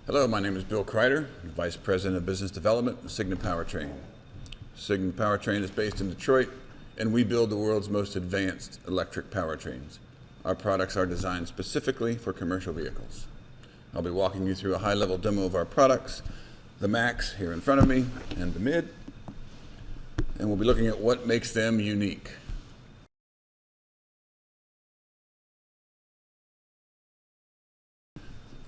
Hello, my name is Bill Kreider, Vice President of Business Development at Sigma Powertrain. Sigma Powertrain is based in Detroit, and we build the world's most advanced electric powertrains. Our products are designed specifically for commercial vehicles. I'll be walking you through a high-level demo of our products, the Max here in front of me, and the Mid, and we'll be looking at what makes them unique.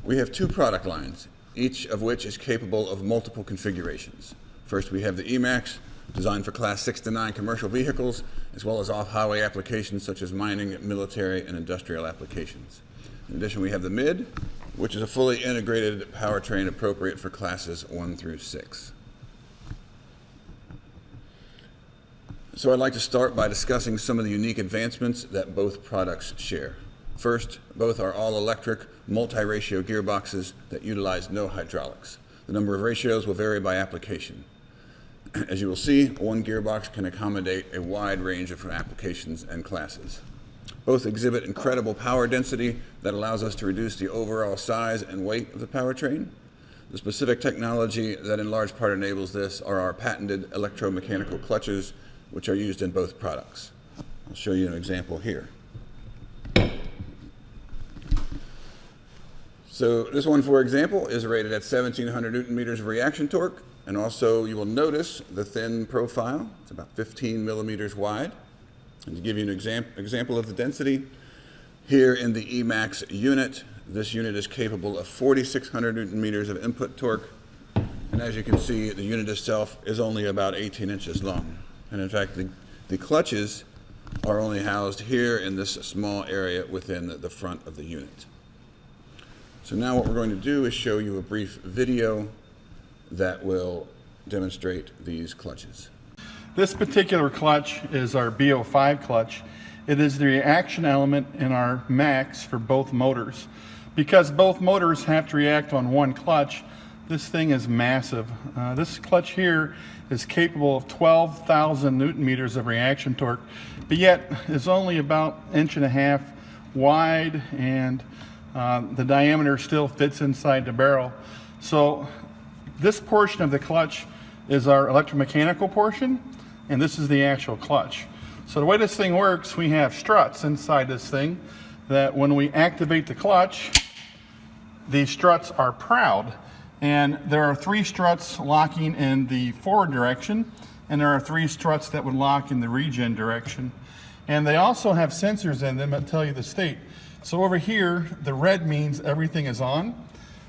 We have two product lines, each of which is capable of multiple configurations. First, we have the E-Max, designed for Class 6 to 9 commercial vehicles, as well as off-highway applications such as mining, military, and industrial applications. In addition, we have the Mid, which is a fully integrated powertrain appropriate for Classes 1 through 6. So I'd like to start by discussing some of the unique advancements that both products share. First, both are all-electric, multi-ratio gearboxes that utilize no hydraulics. The number of ratios will vary by application. As you will see, one gearbox can accommodate a wide range of applications and classes. Both exhibit incredible power density that allows us to reduce the overall size and weight of the powertrain. The specific technology that in large part enables this are our patented electromechanical clutches, which are used in both products. I'll show you an example here. So this one, for example, is rated at 1,700 Newton meters of reaction torque, and also you will notice the thin profile. It's about 15 millimeters wide. And to give you an example of the density, here in the E-Max unit, this unit is capable of 4,600 Newton meters of input torque, and as you can see, the unit itself is only about 18 inches long. And in fact, the clutches are only housed here in this small area within the front of the unit. So now what we're going to do is show you a brief video that will demonstrate these clutches. This particular clutch is our BO5 clutch. It is the reaction element in our Max for both motors. Because both motors have to react on one clutch, this thing is massive. This clutch here is capable of 12,000 Newton meters of reaction torque, but yet is only about 1.5 inches wide, and the diameter still fits inside the barrel. So this portion of the clutch is our electromechanical portion, and this is the actual clutch. So the way this thing works, we have struts inside this thing that when we activate the clutch, these struts are proud. And there are 3 struts locking in the forward direction, and there are 3 struts that would lock in the regen direction. And they also have sensors in them that tell you the state. So over here, the red means everything is on.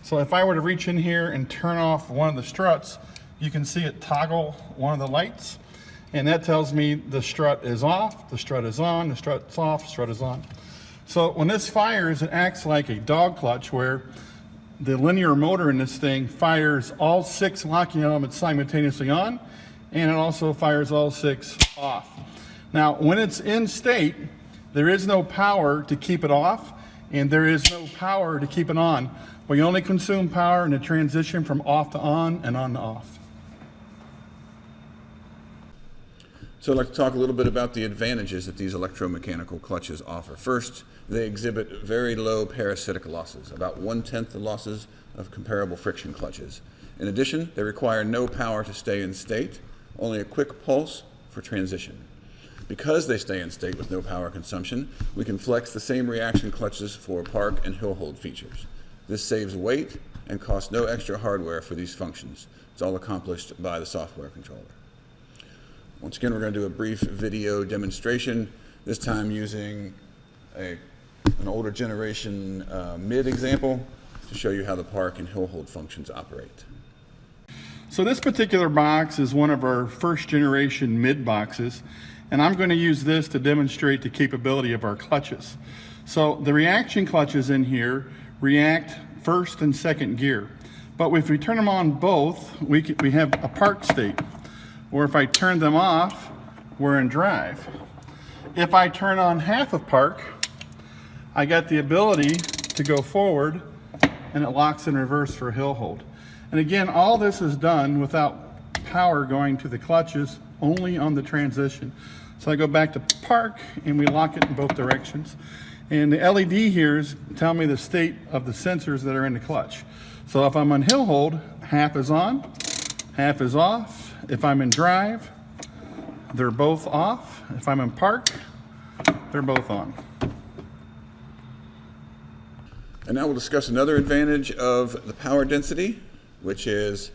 So if I were to reach in here and turn off one of the struts, you can see it toggle one of the lights, and that tells me the strut is off, the strut is on, the strut's off, the strut is on. So when this fires, it acts like a dog clutch where the linear motor in this thing fires all 6 locking elements simultaneously on, and it also fires all 6 off. Now, when it's in state, there is no power to keep it off, and there is no power to keep it on. We only consume power in the transition from off to on and on to off. So I'd like to talk a little bit about the advantages that these electromechanical clutches offer. First, they exhibit very low parasitic losses, about 1/10 the losses of comparable friction clutches. In addition, they require no power to stay in state, only a quick pulse for transition. Because they stay in state with no power consumption, we can flex the same reaction clutches for park and hill hold features. This saves weight and costs no extra hardware for these functions. It's all accomplished by the software controller. Once again, we're going to do a brief video demonstration, this time using an older generation Mid example to show you how the park and hill hold functions operate. So this particular box is one of our first generation Mid boxes, and I'm going to use this to demonstrate the capability of our clutches. So the reaction clutches in here react first and second gear, but if we turn them on both, we have a park state, or if I turn them off, we're in drive. If I turn on half of park, I got the ability to go forward, and it locks in reverse for hill hold. And again, all this is done without power going to the clutches, only on the transition. So I go back to park, and we lock it in both directions. And the LED here is tell me the state of the sensors that are in the clutch. So if I'm on hill hold, half is on, half is off. If I'm in drive, they're both off. If I'm in park, they're both on. And now we'll discuss another advantage of the power density, which is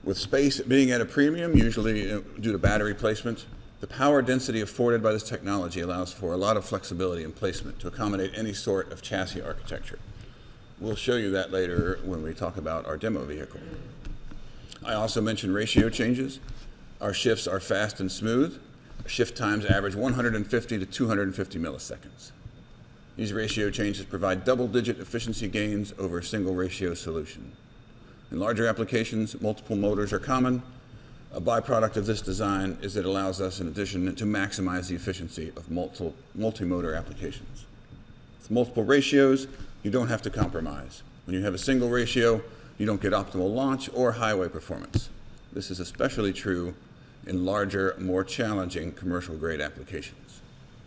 with space being at a premium, usually due to battery placement, the power density afforded by this technology allows for a lot of flexibility in placement to accommodate any sort of chassis architecture. We'll show you that later when we talk about our demo vehicle. I also mentioned ratio changes. Our shifts are fast and smooth. Shift times average 150 to 250 milliseconds. These ratio changes provide double-digit efficiency gains over a single ratio solution. In larger applications, multiple motors are common. A byproduct of this design is it allows us, in addition, to maximize the efficiency of multi-motor applications. With multiple ratios, you don't have to compromise. When you have a single ratio, you don't get optimal launch or highway performance. This is especially true in larger, more challenging commercial-grade applications.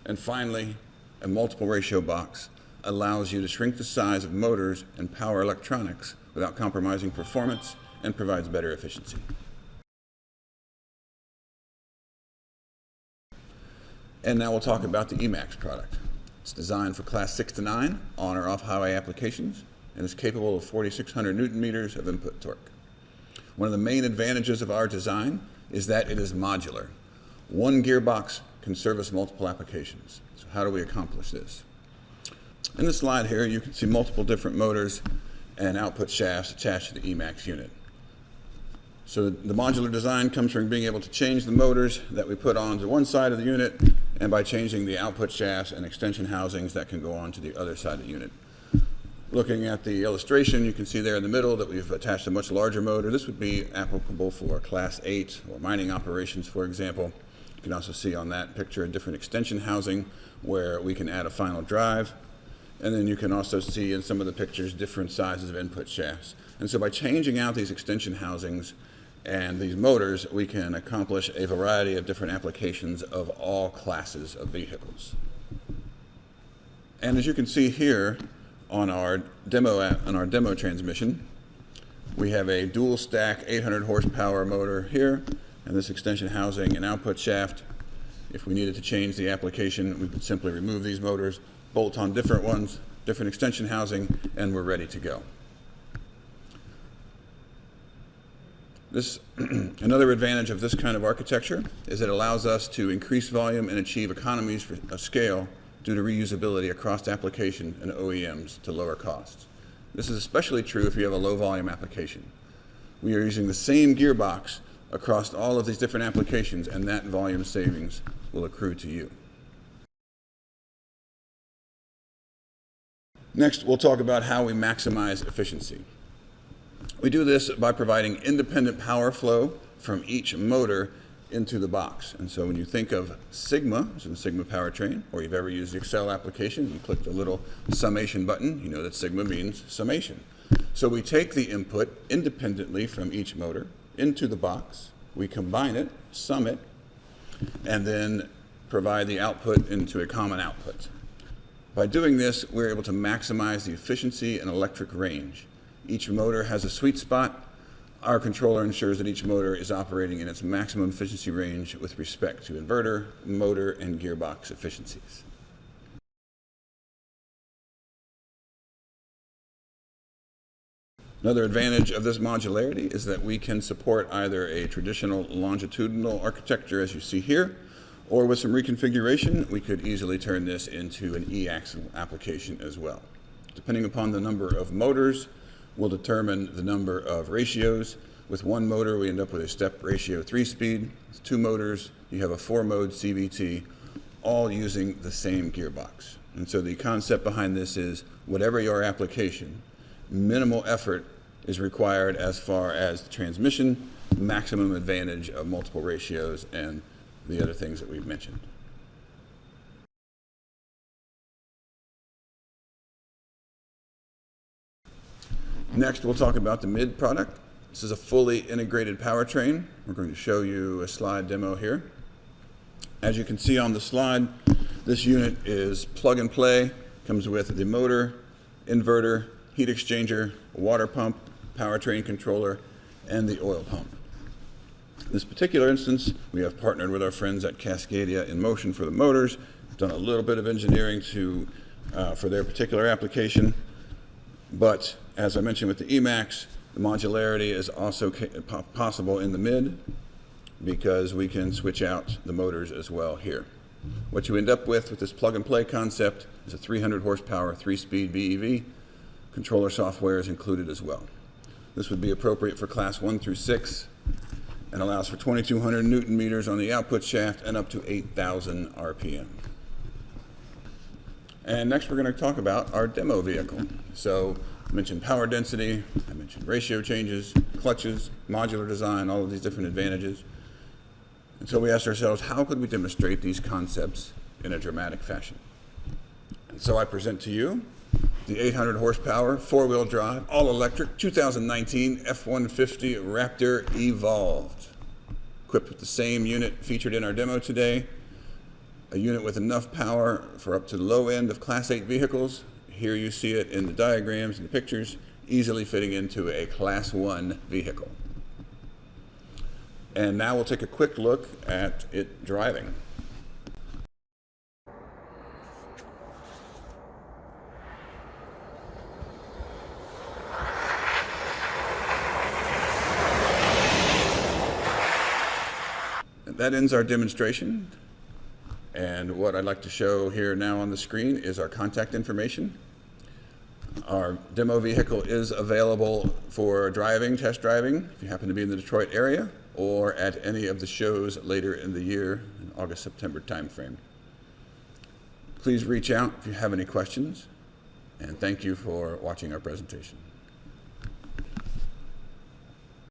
And finally, a multiple ratio box allows you to shrink the size of motors and power electronics without compromising performance and provides better efficiency. And now we'll talk about the Emax product. It's designed for class 6 to 9 on or off highway applications and is capable of 4,600 Newton meters of input torque. One of the main advantages of our design is that it is modular. One gearbox can service multiple applications. So how do we accomplish this? In the slide here, you can see multiple different motors and output shafts attached to the Emax unit. So the modular design comes from being able to change the motors that we put onto one side of the unit, and by changing the output shafts and extension housings that can go on to the other side of the unit. Looking at the illustration, you can see there in the middle that we've attached a much larger motor. This would be applicable for class 8 or mining operations, for example. You can also see on that picture a different extension housing where we can add a final drive. And then you can also see in some of the pictures different sizes of input shafts. And so by changing out these extension housings and these motors, we can accomplish a variety of different applications of all classes of vehicles. And as you can see here on our demo transmission, we have a dual stack 800 horsepower motor here, and this extension housing and output shaft. If we needed to change the application, we could simply remove these motors, bolt on different ones, different extension housing, and we're ready to go. Another advantage of this kind of architecture is it allows us to increase volume and achieve economies of scale due to reusability across application and OEMs to lower costs. This is especially true if you have a low volume application. We are using the same gearbox across all of these different applications, and that volume savings will accrue to you. Next, we'll talk about how we maximize efficiency. We do this by providing independent power flow from each motor into the box. And so when you think of Sigma, which is the Sigma Powertrain, or you've ever used the Excel application, you click the little summation button, you know that Sigma means summation. So we take the input independently from each motor into the box, we combine it, sum it, and then provide the output into a common output. By doing this, we're able to maximize the efficiency and electric range. Each motor has a sweet spot. Our controller ensures that each motor is operating in its maximum efficiency range with respect to inverter, motor, and gearbox efficiencies. Another advantage of this modularity is that we can support either a traditional longitudinal architecture as you see here, or with some reconfiguration, we could easily turn this into an E-axle application as well. Depending upon the number of motors, we'll determine the number of ratios. With one motor, we end up with a step ratio 3-speed. With two motors, you have a 4-mode CVT, all using the same gearbox. And so the concept behind this is whatever your application, minimal effort is required as far as the transmission, maximum advantage of multiple ratios, and the other things that we've mentioned. Next, we'll talk about the mid product. This is a fully integrated powertrain. We're going to show you a slide demo here. As you can see on the slide, this unit is plug and play, Comes with the motor, inverter, heat exchanger, water pump, powertrain controller, and the oil pump. In this particular instance, we have partnered with our friends at Cascadia in Motion for the motors, done a little bit of engineering for their particular application. But as I mentioned with the EMAX, the modularity is also possible in the mid because we can switch out the motors as well here. What you end up with this plug-and-play concept is a 300 horsepower, 3-speed BEV. Controller software is included as well. This would be appropriate for class 1 through 6 and allows for 2,200 Newton meters on the output shaft and up to 8,000 RPM. And next we're going to talk about our demo vehicle. So I mentioned power density, I mentioned ratio changes, clutches, modular design, all of these different advantages. And so we asked ourselves, how could we demonstrate these concepts in a dramatic fashion? And so I present to you the 800 horsepower, 4-wheel drive, all-electric 2019 F-150 Raptor Evolved. Equipped with the same unit featured in our demo today, a unit with enough power for up to the low end of Class 8 vehicles. Here you see it in the diagrams and the pictures, easily fitting into a Class 1 vehicle. And now we'll take a quick look at it driving. And that ends our demonstration. And what I'd like to show here now on the screen is our contact information. Our demo vehicle is available for test driving, if you happen to be in the Detroit area, or at any of the shows later in the year, in August-September timeframe. Please reach out if you have any questions, and thank you for watching our presentation.